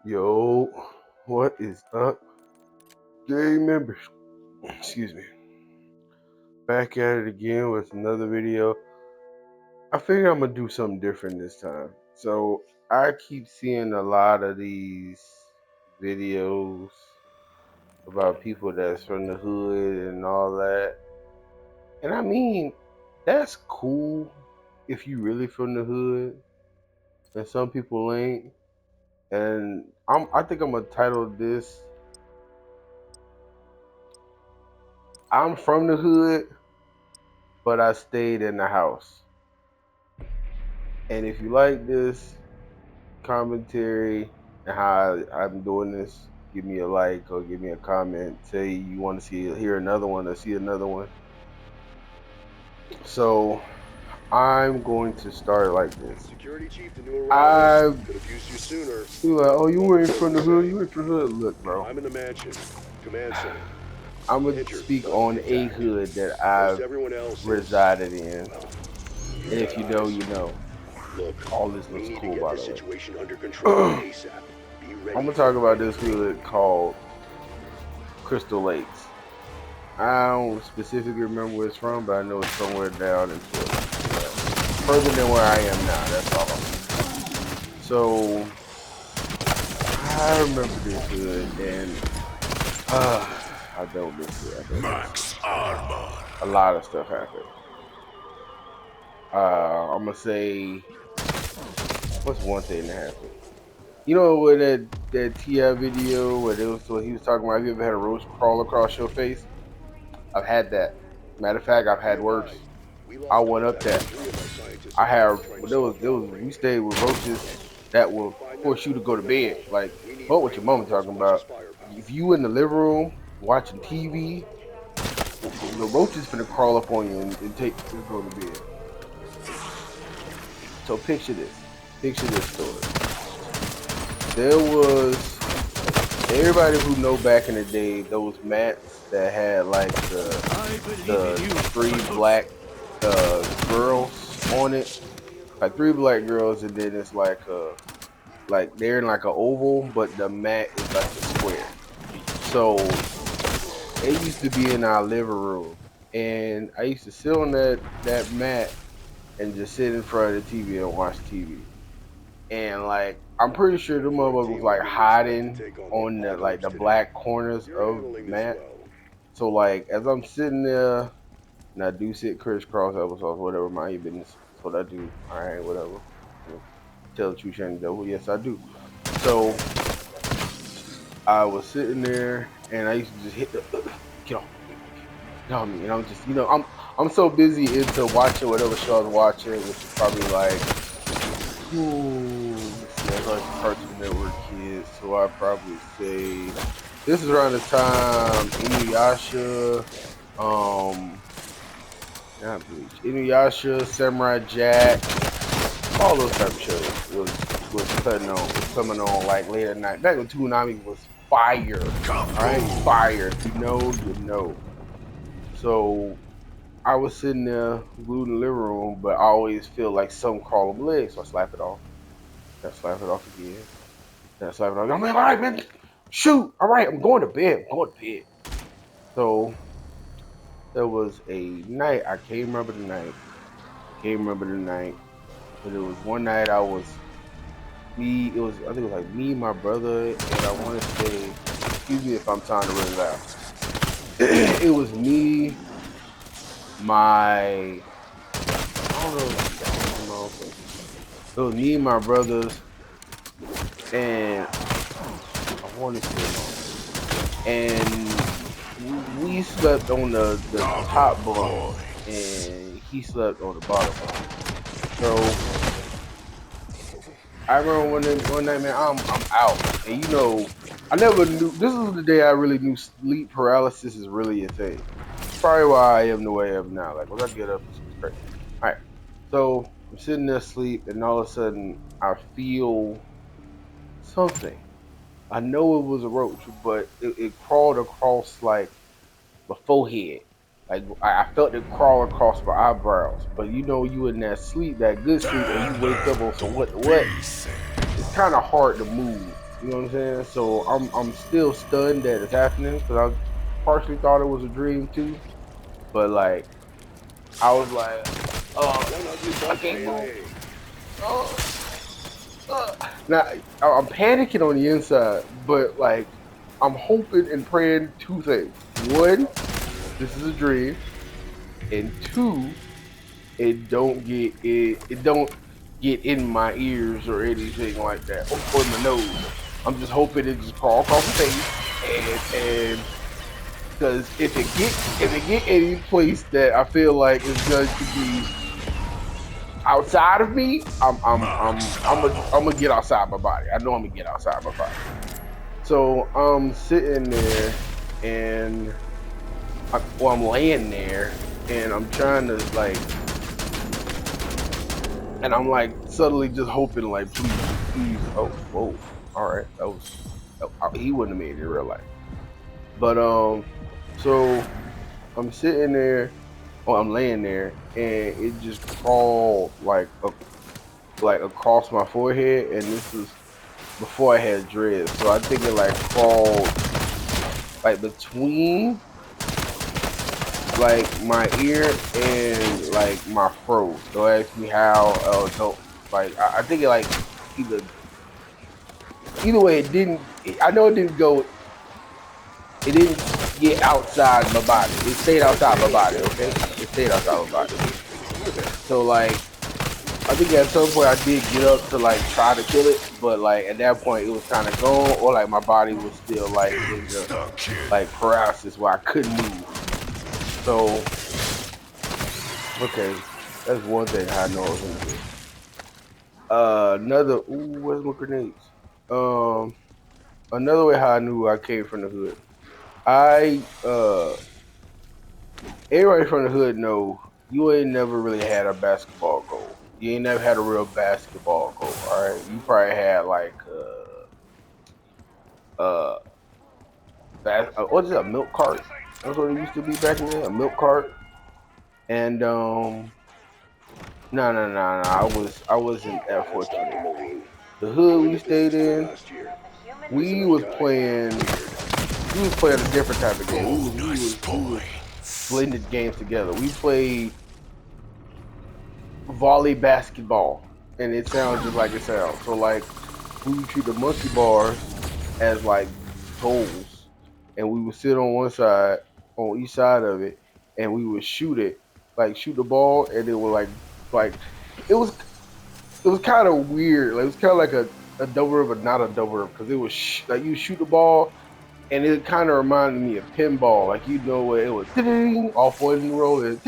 Yo, what is up, gang members? Excuse me. Back at it again with another video. I figure I'm gonna do something different this time. So I keep seeing a lot of these videos about people that's from the hood and all that. And I mean, that's cool if you really from the hood, and some people ain't. And I think I'm gonna title this "I'm from the hood, but I stayed in the house." And if you like this commentary and how I'm doing this, give me a like or give me a comment. Say you want to hear another one or see another one. So I'm going to start like this. Security chief, the new I arrivals. Could have used you sooner. You like, oh, you Welcome were in to front of the hood. You were in front of the hood. Look, bro. I'm in the mansion. Command center. I'm gonna Enter speak subject on a attack. hood that Most I've everyone else resided in, well, and you've if got you know, eyes. you know. Look, All this we looks need to cool, get by this the way. situation under control ASAP. Be I'm ready gonna for talk about this anything. hood called Crystal Lakes. I don't specifically remember where it's from, but I know it's somewhere down in Florida. Further than where I am now, that's all. So, I remember this hood, and I don't miss it. I don't miss it. A lot of stuff happened. I'm gonna say, what's one thing that happened? You know, where that Ti video where he was talking about, have you ever had a roach crawl across your face? I've had that. Matter of fact, I've Be had worse. advised, we I lost went up contact with that. 3 of our scientists I who had died trying to stop the we operator. stayed with roaches that will Find them force you to go and to get them bed. home. Like We need what your brain mama power as talking much as about? firepower. If you in the living room watching TV, the roaches finna crawl up on you and take you go to bed. So picture this. Picture this story. There was everybody who know back in the day those mats that had like the three black girls on it, like three black girls, and then it's like they're in like an oval, but the mat is like a square. So it used to be in our living room, and I used to sit on that mat and just sit in front of the TV and watch TV. And like I'm pretty sure the Your motherfucker was team will like be respect to hiding take on the on apocalypse the today. black corners You're of the handling this mat. well. So like as I'm sitting there, and I do sit crisscross applesauce, whatever, mind your business. That's what I do. All right, whatever. You know, tell the truth, shame the devil. Yes, I do. So I was sitting there, and I used to just hit the get off me, get off me, and I'm just, I'm so busy into watching whatever show I was watching, which is probably like, let's see, I like Cartoon Network kids, so I probably say this is around the time Inuyasha, um, not Bleach, Inuyasha, Samurai Jack, all those type of shows was coming on like late at night. Back when Toonami was fire. Alright, fire. If you know, you know. So I was sitting there glued in the living room, but I always feel like something crawl on my leg, so I slap it off. Then I slap it off again. Then I slap it off. I'm like, alright, man, shoot. Alright, I'm going to bed. I'm going to bed. So there was a night, I can't remember the night. I can't remember the night. But it was one night I think it was like me, my brother, and I want to say, excuse me if I'm trying to really loud. It was me, my, I don't know, I don't even know. It was me, my brothers, and I want to say mom. And we slept on the top bunk, and he slept on the bottom bunk. So I remember one night, man, I'm out, and I never knew. This is the day I really knew sleep paralysis is really a thing. Probably why I am the way I am now. Like when I get up, it's crazy. All right, so I'm sitting there asleep, and all of a sudden I feel something. I know it was a roach, but it crawled across like my forehead. Like I felt it crawl across my eyebrows. But you in that good sleep, and you wake up on some what the what. It's kind of hard to move. You know what I'm saying? So I'm still stunned that it's happening because I partially thought it was a dream too. But like I was like, I 100 can't move. KIA. Uh, Now I'm panicking on the inside, but like I'm hoping and praying two things. One, this is a dream, and two, it don't get in my ears or anything like that, or in my nose. I'm just hoping it just crawl across the face, and because if it get any place that I feel like is going to be outside of me, I'm gonna get outside my body. I know I'm gonna get outside my body. So I'm sitting there and I'm laying there and I'm trying to like, and I'm like subtly just hoping like, please. Oh, whoa. All right. That was, he wouldn't have made it in real life. But, so I'm sitting there, or I'm laying there and it just crawled like across my forehead. And this is before I had dreads. So I think it like crawled like between like my ear and like my throat. Don't ask me how. Don't like. I think it like either either way. It didn't. I know it didn't go. It didn't get outside my body. It stayed outside my body. Okay, it stayed outside my body. So like, I think at some point I did get up to like try to kill it, but like at that point it was kind of gone, or like my body was still like in the like paralysis where I couldn't move. So okay, that's one thing I know I was in the hood. Another, ooh, where's my grenades? Um, Another way how I knew I came from the hood. I Everybody from the hood know you ain't never really had a basketball goal. You ain't never had a real basketball goal. All right, you probably had like uh, what is it, a milk cart? That's what it used to be back in the day, a milk cart. And no. I wasn't that Stop fortunate. moving. The hood When we did this stayed start in, last year? we Innocent was guy playing cleared. we was playing a different type of game. Bonus We was points. blended games together. We played volley basketball, and it sounds just like it sounds. So like we would treat the monkey bars as like goals, and we would sit on one side, on each side of it, and we would shoot it, like shoot the ball, and it would like it was it was kind of weird. Like, it was kind of like a double but not a double because it was like you shoot the ball and it kind of reminded me of pinball. Like where it was off one roll and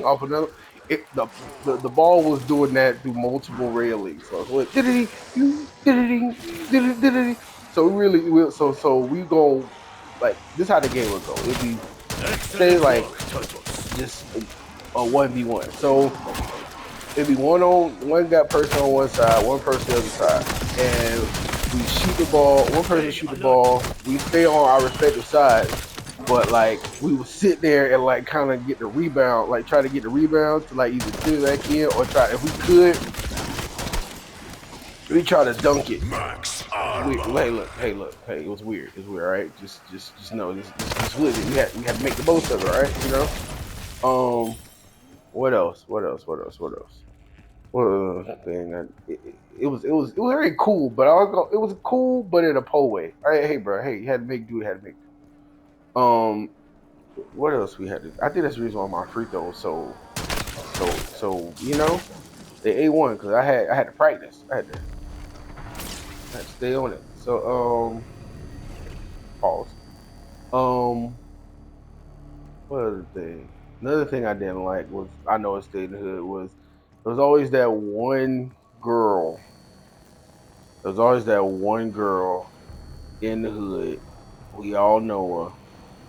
off another. The ball was doing that through multiple railings. So it went so we go like this how the game would go. It'd be say Excellent like work, Turtles. just a 1v1. So it'd be one got person on one side, one person on the other side, and we shoot the ball. One person Stay shoot the alert. ball. We stay on our respective sides, but like we would sit there and like kind of get the rebound, like try to get the rebound to like either put it back in or try if we could, we try to dunk it. Max We, armor. hey, it was weird. It was weird, all right? Just know, just with it. We had to make the most of it, all right? You know. What else? What else? What other thing? It was very cool, but it was cool, but in a po way. All right, hey, bro, hey, you had to make do. Had to make do. What else we had to? I think that's the reason why my free throws so you know they A1 because I had to practice. I had to stay on it. So pause. Um, what other thing? Another thing I didn't like was I know it stayed in the hood was there was always that one girl. There was always that one girl in the hood. We all know her.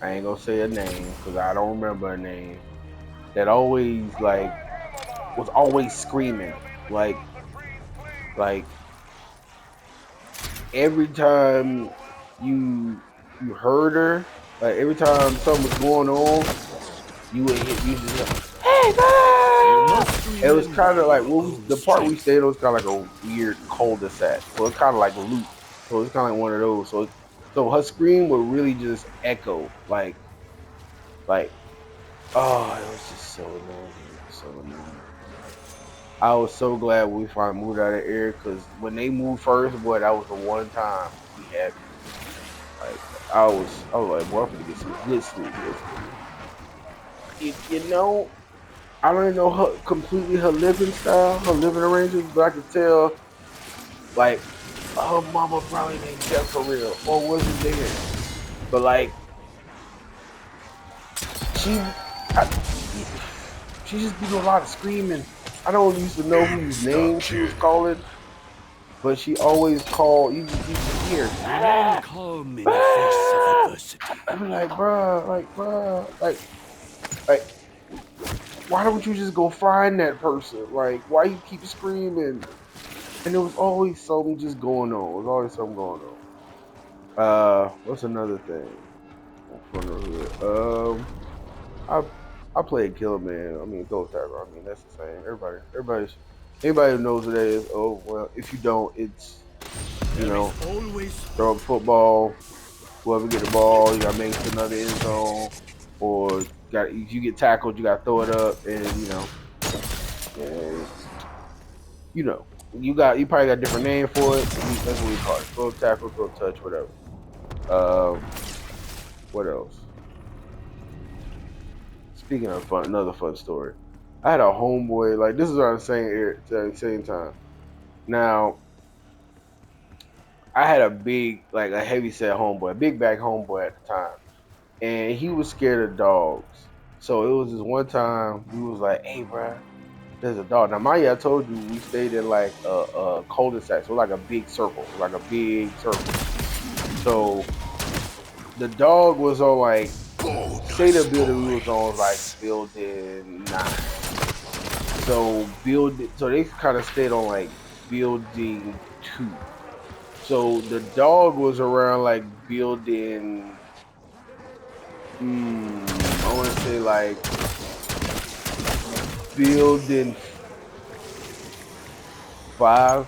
I ain't gonna say her name because I don't remember her name. That always like was always screaming like every time you you heard her, like every time something was going on, you just hear, hey You man! must It was kind remember of like your own the part we strength. stayed on was kind of like a weird cul-de-sac, so it's kind of like loop. So it's kind of like one of those. So her scream would really just echo, like, oh, it was just so annoying, so annoying. I was so glad we finally moved out of the area because when they moved first, boy, that was the one time we had peace. Like I was like, boy, I'm gonna get some good sleep. Cause you know, I don't know her completely her living style, her living arrangements, but I could tell like her mama probably ain't dead for real or wasn't there. But like she, I, she just be doing a lot of screaming. I don't used to know whose name she was calling, but she always called. You can hear. Remain calm in the face of adversity. I be like, bruh, like, why don't you just go find that person? Like, why you keep screaming? And there was always something just going on. There was always something going on. What's another thing from the hood? I I played Killer Man. I mean, Ghost Tiger. I mean, that's the same. Anybody who knows what that is. Oh well, if you don't, it's you There is know, always throw hope. up football. Whoever get the ball, you gotta make it to another end zone, or got if you get tackled, you gotta throw it up, and and you probably got a different name for it. That's what we call it: throw up tackle, throw up touch, whatever. Um, what else? Speaking of fun, another fun story. I had a homeboy. Like this is what I'm saying at the same time. Now I had a big, like a heavy set homeboy, a big back homeboy at the time, and he was scared of dogs. So it was this one time we was like, "Hey, bro, there's a dog." Now, mind you, I told you we stayed in like a cul-de-sac, so like a big circle, like a big circle. So the dog was on like, say the building we was on was like building 9. So they kind of stayed on like building 2. So the dog was around like building, I want to say like building 5,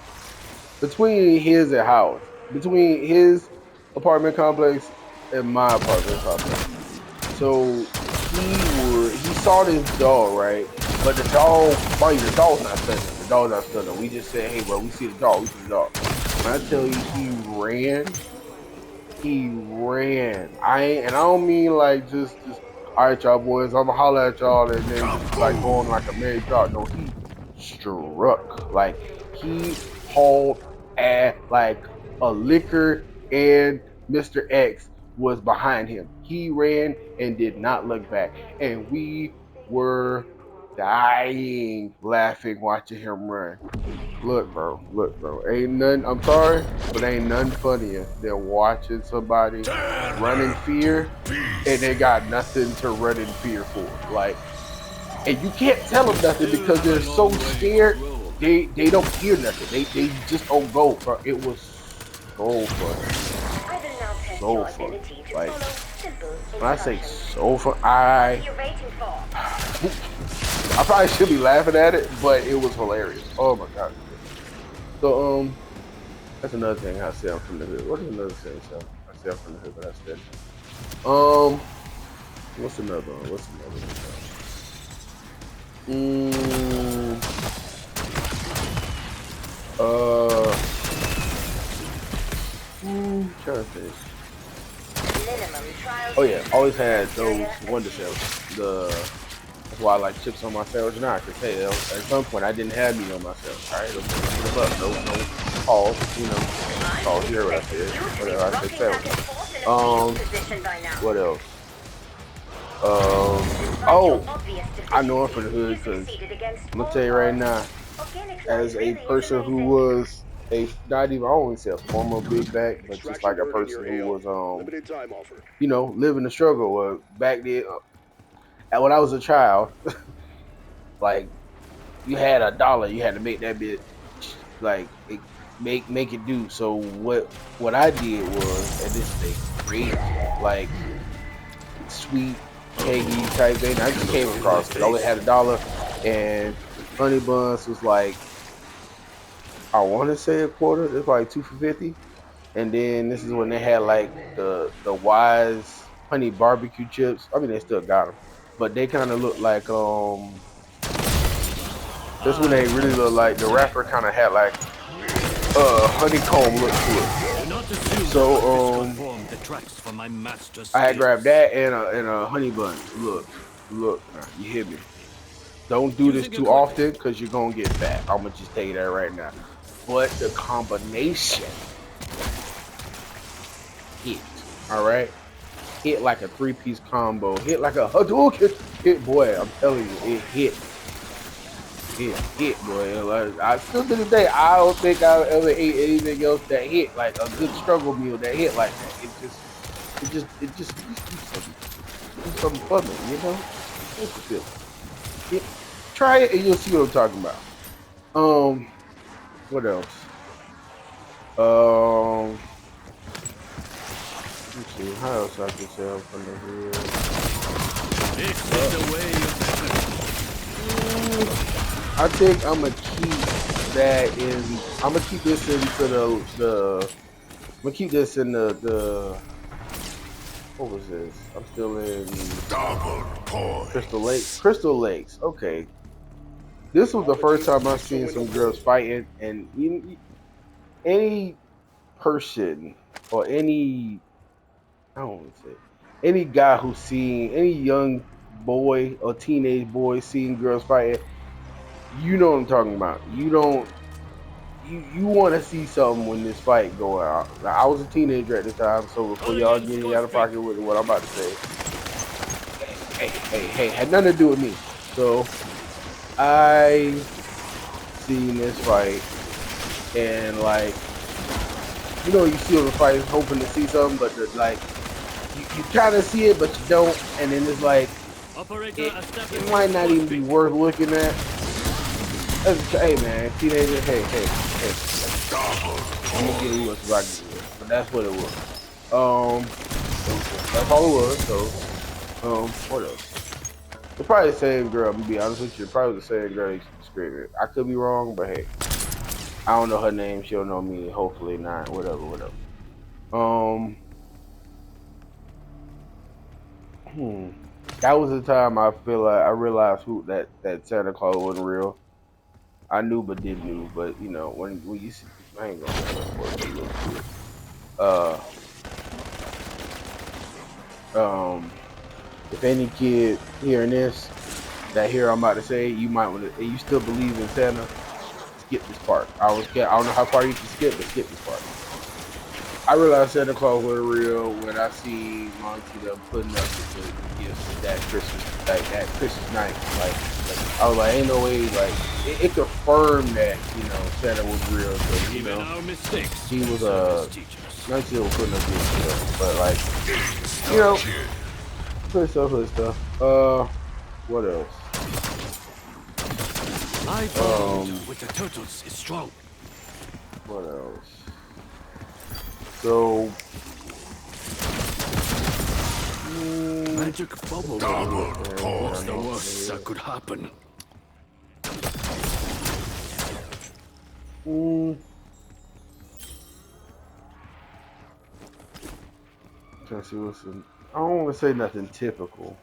between his and house, between his apartment complex and my apartment complex. So he saw this dog, right? But the dog, mind you, the dog's not studying. The dog's not studying. We just said, hey, bro, we see the dog. We see the dog. When I tell you, he ran. He ran. And I don't mean like just. All right, y'all boys. I'm gonna holler at y'all, and then just like going like a merry dog. No, he struck. Like he hauled at like a liquor, and Mr. X was behind him. He ran and did not look back, and we were dying laughing watching him run. Look, bro. Ain't nothing. I'm sorry, but ain't nothing funnier than watching somebody run in fear and they got nothing to run in fear for. Like, and you can't tell them nothing Still because have a they're so long way to scared. grow. They don't hear nothing. They just don't go, bro. It was so funny, I will now test so your funny. ability to Like follow simple when I say instructions. so fun, What are you waiting for? I probably should be laughing at it, but it was hilarious. Oh my god. So that's another thing I say I'm from the hood. What is another thing I say I'm from the hood, but I said what's another one? What's another one? Mm, uh, trying to think. Minimum trial Oh yeah, data. always had Criteria those Wonder achieved. Cells. That's why I like chips on my sandwich now. Cause hey, at some point I didn't have meat on my sandwich. All right, okay, keep it up. No pause. I Pause. would You heard what I expect said. you to be Whatever I said rocking back sandwich. and forth in a fetal Um, position by now. what else? Despite your Oh, obvious I know I'm from the deficiencies, you hood because succeeded against I'm gonna all tell you right odds. now. Organic life As a really is person who amazing. was a not even I won't say a former big back, but just Extraction like a bird in person your who AO. was Limited time offer. living the struggle. Back then, and when I was a child, like you had $1, you had to make that bit like make it do. So what I did was, and this is a great like sweet keggy type thing. I just came Look in the across because I only face. had $1, and honey buns was like I want to say a quarter. It's like 2 for 50. And then this is when they had like the Wise honey barbecue chips. I mean, they still got them, but they kind of look like this when they really look like the wrapper kind of had like honeycomb look to it. Do not assume that my physical So form detracts from my master's I had grabbed skills. that and a honey bun. Look, now, you hear me? Don't do this Using too equipment. often because you're gonna get fat. I'm gonna just tell you that right now. But the combination hit. All right, hit like a three-piece combo. Hit like a Hadouken. Hit, boy. I'm telling you, it hit. It hit, boy. Like, I still to this day, I don't think I ever ate anything else that hit like a good struggle meal that hit like that. Do something for me, you know? What's the feeling? Yeah, try it and you'll see what I'm talking about. What else? Let's see, how else I can say I'm from the hood? This is the way of I think I'm gonna keep that in. I'm gonna keep this into I'm gonna keep this in the. What was this? I'm still in Double Crystal Lakes. points. Crystal Lakes. Okay, this was the first time I Opportunities seen showing some up. girls fighting, and any person or any I don't want to say any guy who's seen any young boy or teenage boy seeing girls fighting, you know what I'm talking about. You don't you want to see something when this fight go out. Now, I was a teenager at the time, so before calling y'all in get any score out of streak. pocket with what I'm about to say, hey, had nothing to do with me. So I seen this fight and like you see on the fight hoping to see something, but like you kind of see it, but you don't, and then it's like Operator it establishing might not score even be streak. worth looking at. Hey man, teenager, hey. Double I'm gonna get you what I points. can get, but that's what it was. That's all it was. So, what else? It's probably the same girl. I'm gonna be honest with you. Probably the same girl you screaming. I could be wrong, but hey, I don't know her name. She'll know me. Hopefully not. Whatever. Um, hmm. That was the time I feel like I realized who that Santa Claus wasn't real. I knew but didn't knew, but when you see, I ain't gonna say no more. But you'll see it. Uh, if any kid hearing this, that here I'm about to say, you might want to. You still believe in Santa? Skip this part. I don't know how far you can skip, but skip this part. I realized Santa Claus was real when I see Monty them putting up the gifts that Christmas night. I was like, ain't no way. Like it confirmed that Santa was real. So Even our mistakes he can was serve as teachers. Monty was putting up gifts for them. But like you Stop know, kid. hood stuff. What else? My bond Um, with the turtles is strong. what else? So, Magic bubble. Double What's the worst points. that could happen? mm, trying to see I don't want to say nothing typical,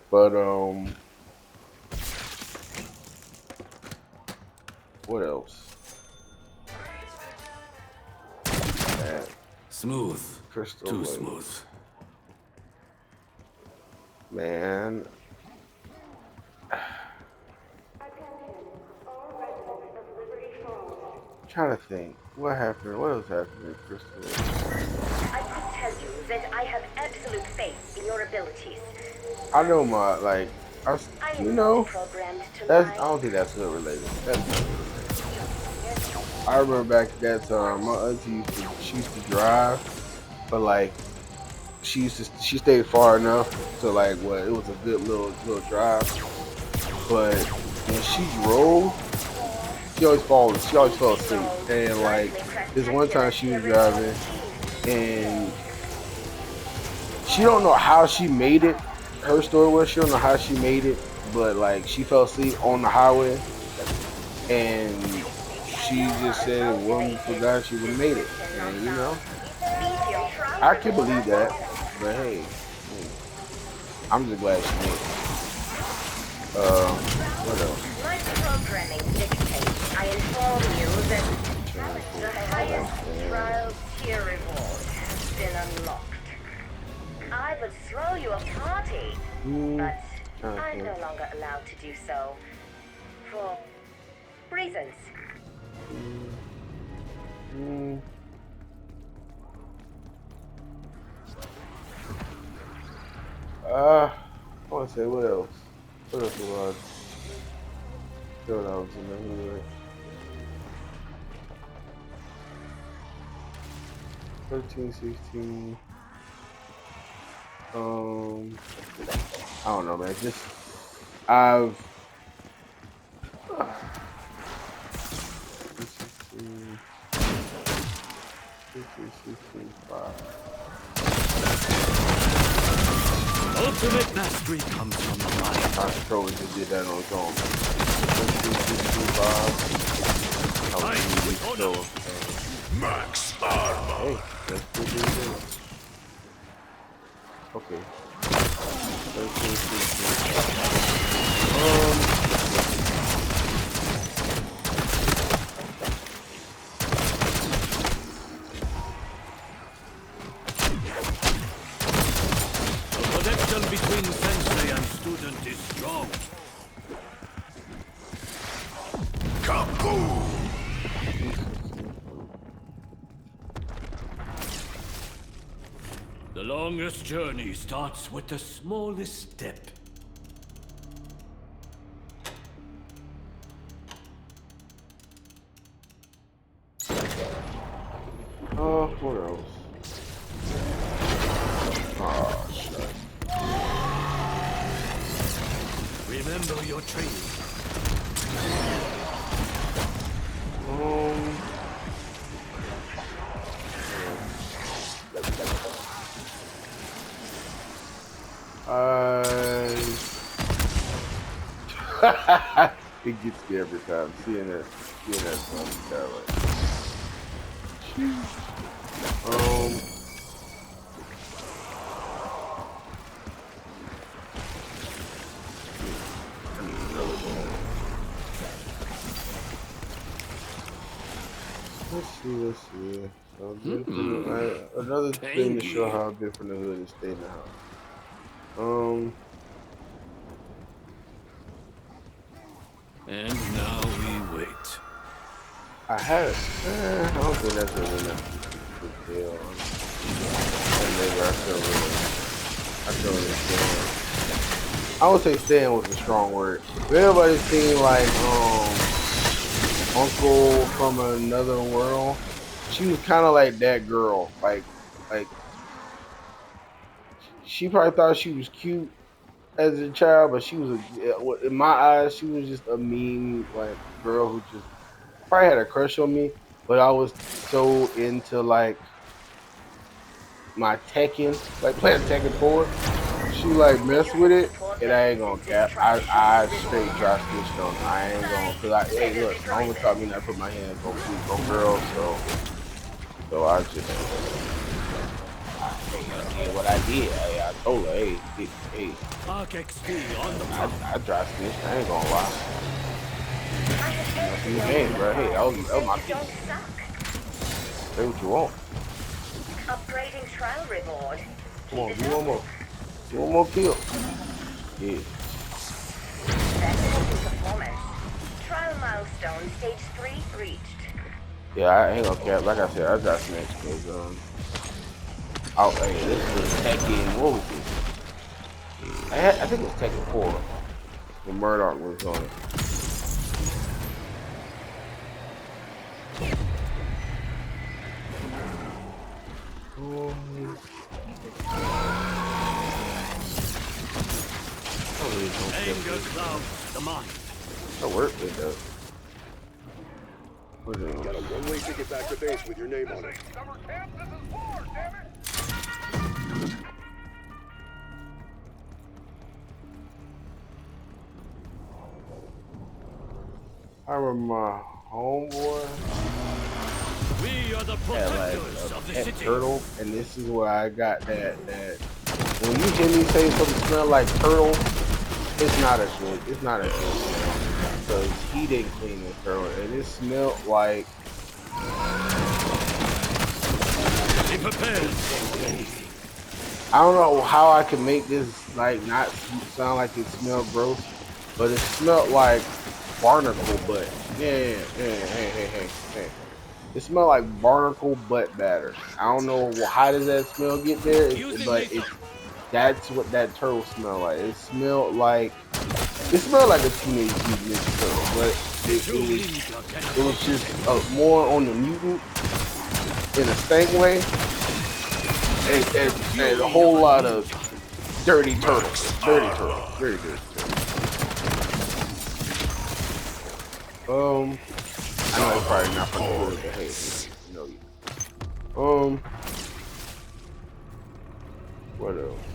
but what else? At Smooth. Crystal Too smooth. Lakes, man. Trying to think, what happened? What else happened at Crystal Lakes? I could tell you that I have absolute faith in your abilities. I know my like, I you am not know, programmed to that's I lie. don't think that's hood related. That's not hood related. I remember back at that time, my auntie she used to drive, but like she stayed far enough to like what it was a good little drive. But when she drove, she always fell asleep. And like this one time she was driving and she don't know how she made it. Her story was she don't know how she made it, but like she fell asleep on the highway and she just said if one for God she would have made it. And I can believe that, but hey, I'm just glad she made it. What else? Like programming dictates, I inform you that the highest trial tier reward has been unlocked. I would throw you a party, but I'm no longer allowed to do so. For reasons. I want to say what else? What else was I was in the hood? 13, 16. I don't know, man. Just I've 16, 15, 16, 5. Ultimate mastery comes from the mind. My controller just did that on its own. 15, 16, 5. I was really so. Max armor. Hey, that's good. Okay. 13, The connection between sensei and student is strong. Kaboom. The longest journey starts with the smallest step. what else? Oh, shit. Remember your training. It gets me every time seeing that funny guy like. Let's see. So another thing to show how I've been from the hood is stay in the house. And now we wait. I had it. I don't think that's really enough to tell. Maybe I feel really stand. I would say stand was a strong word. But everybody seen like Uncle from Another World. She was kind of like that girl. Like she probably thought she was cute as a child, but she was in my eyes, she was just a mean like girl who just probably had a crush on me. But I was so into like my Tekken, like playing Tekken 4. She like messed with it, and I ain't gonna cap. I straight dry stitched on her. I ain't gonna, cause hey look, mama taught me not to put my hands on girls, so I just what I did. I told her, hey. Arc XP on the I dry stitched. I ain't gonna lie. That's in the game, bro. Hey, that was my piece. Say what you want. Upgrading trial reward. Come on, do one more. Do one more kill. Yeah. Best performance. Trial milestone stage 3 reached. Yeah, I ain't gonna cap. Like I said, I got snatched because hey, this is Tekken. What was this? I think it was Tekken 4 when Murdoch was on it. anger clouds the mind. That worked, it does. Got a one-way ticket back to base with your name on it. Summer camp, this is war, damn it! I remember my homeboy. We are the had like protectors a of the pet city. turtle, and this is where I got that. When you hear me say something smell like turtle, it's not a good. It's not a good smell because he didn't clean his turtle, and it smelled like. Be prepared. I don't know how I can make this like not sound like it smelled gross, but it smelled like barnacle butt. Yeah, hey. It smelled like barnacle butt batter. I don't know how does that smell get there, Using but lethal. that's what that turtle smelled like. It smelled like a Teenage Mutant Ninja Turtle, but True leader cannot it was be just contained. more on the mutant in a stank way, Taste the and a fury of whole a lot of ninja. dirty turtle, Max dirty turtle, armor. very dirty turtle. I know it's probably Double not for the hood, but hey, points. you know. What else?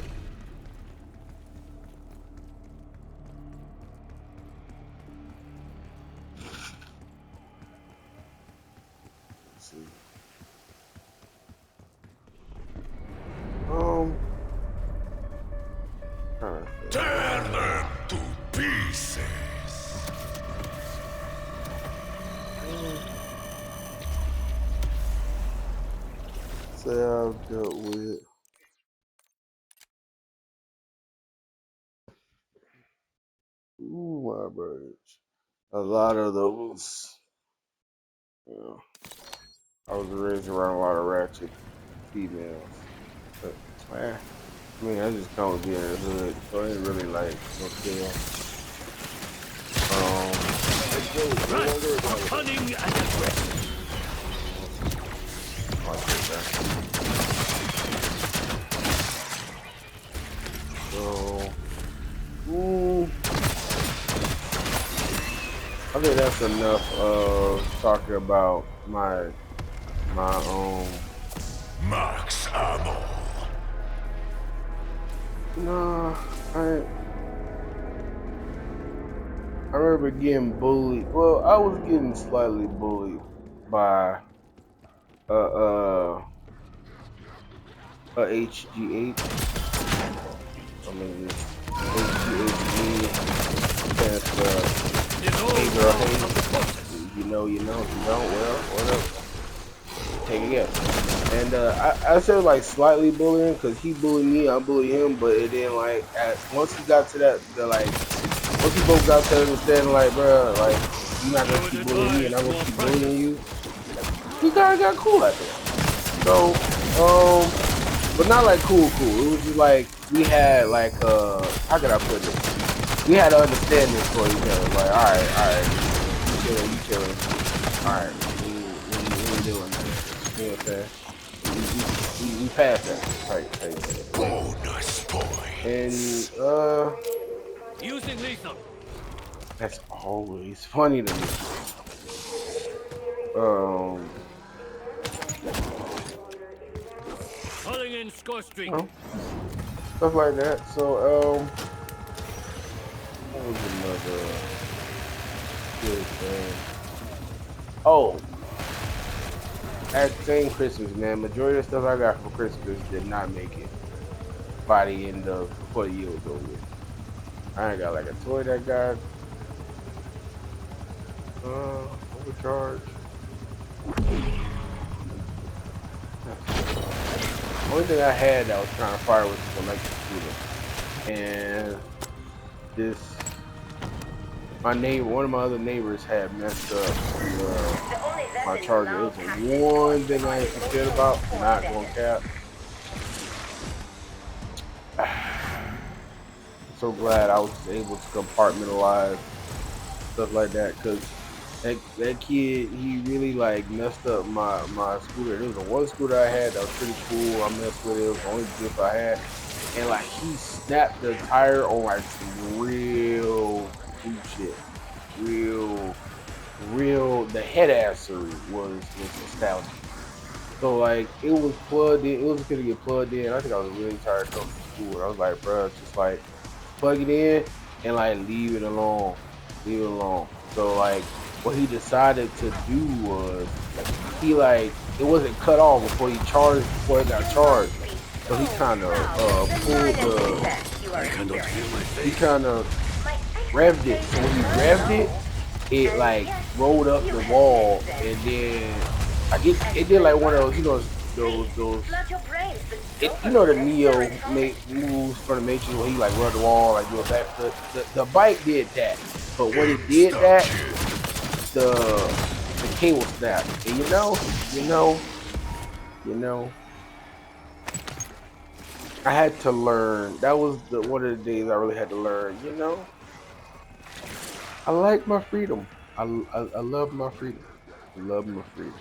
Let's see. Trying to think. Tear them to pieces. Say I've dealt with. Ooh, my birds. A lot of those. Yeah. I was raised around a lot of ratchet females. But, I mean, I just come with being in the hood, so I ain't really like no tell. Exos no longer Rats are available. cunning and aggressive. Like that. So, I think that's enough of talking about my Max ammo. no, I remember getting bullied. Well, I was getting slightly bullied by uh uh a HGH. I mean, HGH stands for Is all Hey Girl part Hey. of the process. You know, you know. If you don't, well, whatever. Take a guess. And I said like slightly bullying because he bullied me, I bullied him, but it didn't like once he got to once we both got to understanding like, bro, like you're not gonna I would keep bullying me, and advise I'm gonna more keep bullying practice. you. We kind of got cool after that. So, but not like cool. It was just like we had like how could I put it? We had an understanding for each other. Like, all right, you chilling. All right, we ain't doing that. You know what I'm saying? We passed that type thing. Bonus And points. Using lethal. that's always funny to me. Um, Calling in score streak. you know, stuff like that. So, what was another good thing? Oh, that same Christmas, man. Majority of the stuff I got for Christmas did not make it by the end of before the year was over with. I ain't got like a toy that got overcharged. Only thing I had that was kind of fire was the electric scooter. And this, one of my other neighbors had messed up The only my vessel you charger. It now was the captured is one called thing I ain't Homebody, scared located in about, the port not going desert. cap. So glad I was just able to compartmentalize stuff like that because that kid, he really like messed up my scooter. There was a one scooter I had that was pretty cool. I messed with it. It was the only gift I had, and like he snapped the tire on like some real cheap shit, real. The head assery was nostalgic. So like it was plugged in. It was gonna get plugged in. I think I was really tired coming from school. And I was like, bro, it's just like plug it in and like leave it alone. Leave it alone. So like what he decided to do was he like it wasn't cut off before he charged before it got charged. So he kind of pulled the I cannot feel my he face. kind of revved it. So when he revved it, it like rolled up the wall and then like it did like one of those those you know the Neo moves from the Matrix where he like run the wall like do a backflip. The bike did that, but when it did that, the cable snapped. And you know, I had to learn. That was the one of the days I really had to learn. I like my freedom. I love my freedom. I love my freedom,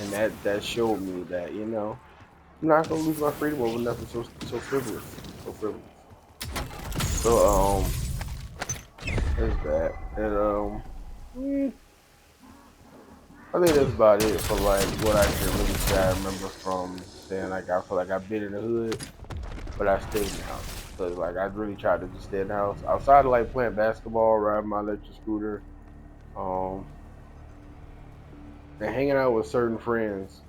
and that showed me that I'm not gonna lose my freedom over nothing so frivolous, so frivolous. So there's that, and I think that's about it for like what I can really say. I remember from saying like I feel like I've been in the hood, but I stayed in the house. Cause like I really tried to just stay in the house outside of like playing basketball, riding my electric scooter, um, and hanging out with certain friends.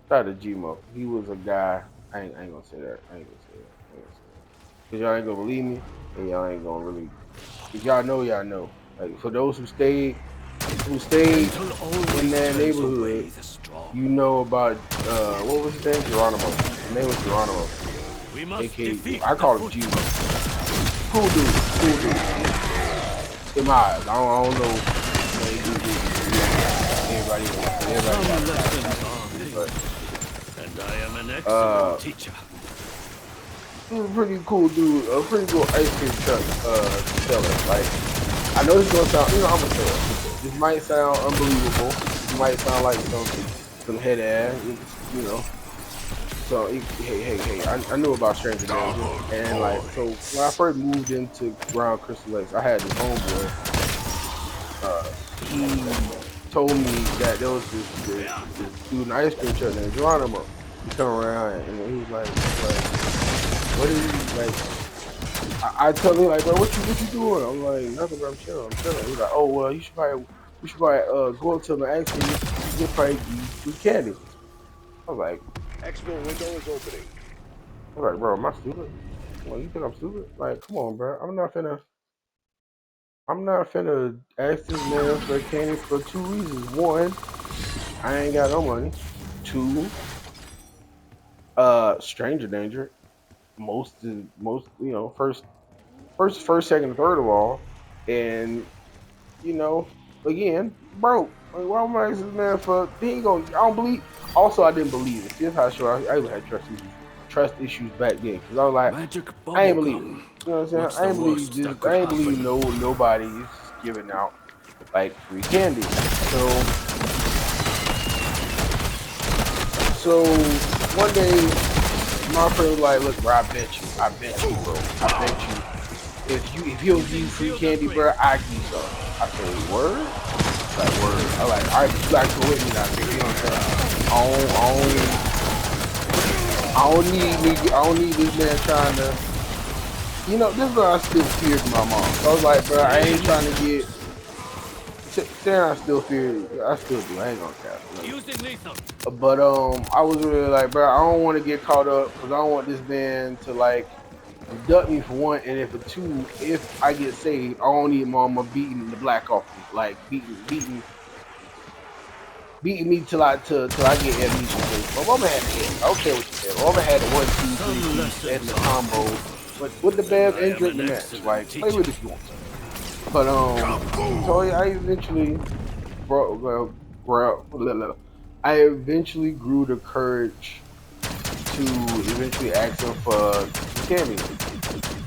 Shout out to Gmo. He was a guy. I ain't gonna say that. I ain't gonna say that. I ain't gonna say that. Cause y'all ain't gonna believe me, and y'all ain't gonna really. If y'all know, y'all know. Like for those who stayed Gentle in always that turns away neighborhood, the strong. you know about what was his name? Geronimo. His name was Geronimo, We must aka defeat I the call him foot. Gmo. Cool dude, cool dude. In my eyes, I don't know. Everybody Some got that. lessons are made, But and I am an uh, excellent teacher. he was a pretty cool dude, a pretty cool ice cream truck seller. Like I know this gonna sound, I'm gonna say it. This might sound unbelievable. This might sound like some head ass, So hey, I knew about Stranger Danger, Double and like point. so when I first moved into around Crystal Lakes, I had this homeboy. He told me that there was this dude in the ice cream truck named Geronimo. He come around and he was like, what is he like? I tell him like, bro, what you doing? I'm like, nothing, bro. I'm chilling. He's like, oh well, you should probably go up to him and ask him. He'll probably give you free candy. I was like, Exfil window is opening. bro, am I stupid? Well, you think I'm stupid? Like, come on, bro. I'm not finna ask this man for candy for two reasons. One, I ain't got no money. Two, stranger danger. First, second, and third of all, and you know, again, broke. Like, why am I asking this man for? He ain't gonna. I don't believe. Also, I didn't believe it. See, that's how I show. I even had trust issues back then because I was like, Magic I ain't believe it. bubblegum. You know what I'm saying? What's I the ain't believe worst this. that could I ain't believe happen? nobody is just giving out like free candy. So one day my friend was like, look, bro, I bet you, bro, I bet you, if he'll give you free candy, bro, I give you some. I said, word? Like word. I like, all right, but you gotta go with me now, nigga. You know what I'm saying? I don't need this man trying to. This is what I still feared my mom. So I was like, bro, I ain't trying to get. Saying I still fear, I still do. I ain't gonna cap. Using lethal. But I was really like, bro, I don't want to get caught up because I don't want this man to like abduct me for one, and then for two, if I get saved, I don't need mama beating the black off me, like beating me till I get amnesia. My mama had the head. I don't care what you said. My mama had the 1, 2, 3 Some piece and lessons the are combo, painful, but with the and band I and am drink an the match. excellent Like play teacher. with it if you want to. But so I eventually bro, I eventually grew the courage to eventually ask him for some candy.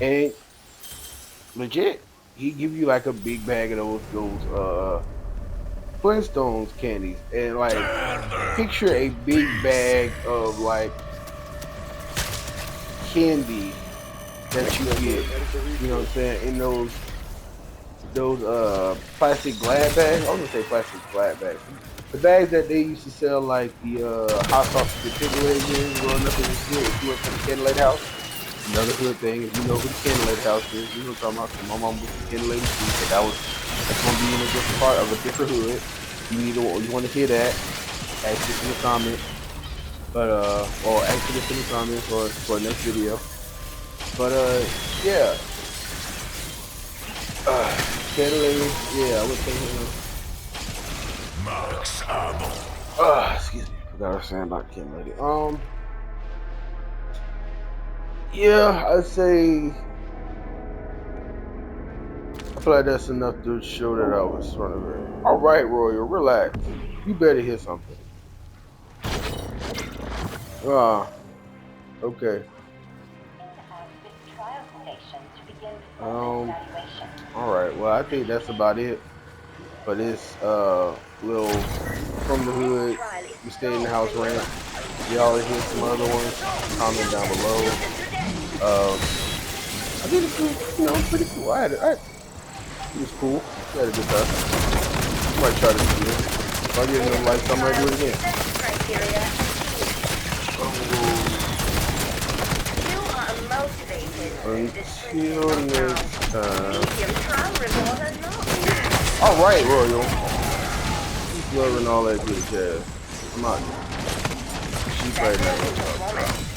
And legit, he give you like a big bag of those Flintstones candies. And like Turn them picture to a big bag pieces. of like candy that you Exfil get, team headed to you know what I'm refuel. saying, in those plastic glad bags. I was gonna say plastic glad bags. The bags that they used to sell like the hot sausage and pickle eggs in growing up in the hood if you went to the Candlelight House. Another hood thing, if you know who the Candlelight House is, you know what I'm talking about. 'Cause my mom was from Candlelight too, so that was That's gonna be in a different part of a different hood. You want to hear that? Ask this in the comments, but or ask this in the comments or for the next video. But yeah, Kettling, yeah, I would think. Max ammo. Excuse me, forgot I was saying about Ken Lady. Yeah, I'd say I feel like that's enough to show that I was running very. All right, Royal, relax. You better hear something. Okay. All right. Well, I think that's about it for this little from the hood. We stay in the house rant. Y'all hear some other ones? Comment down below. I think it's pretty cool. It was cool. We had a good time. I might try this again. If I get enough likes, I might do it again. Until next time. All right, Royal. Peace, love, and all that good jazz. I'm out. She's right now.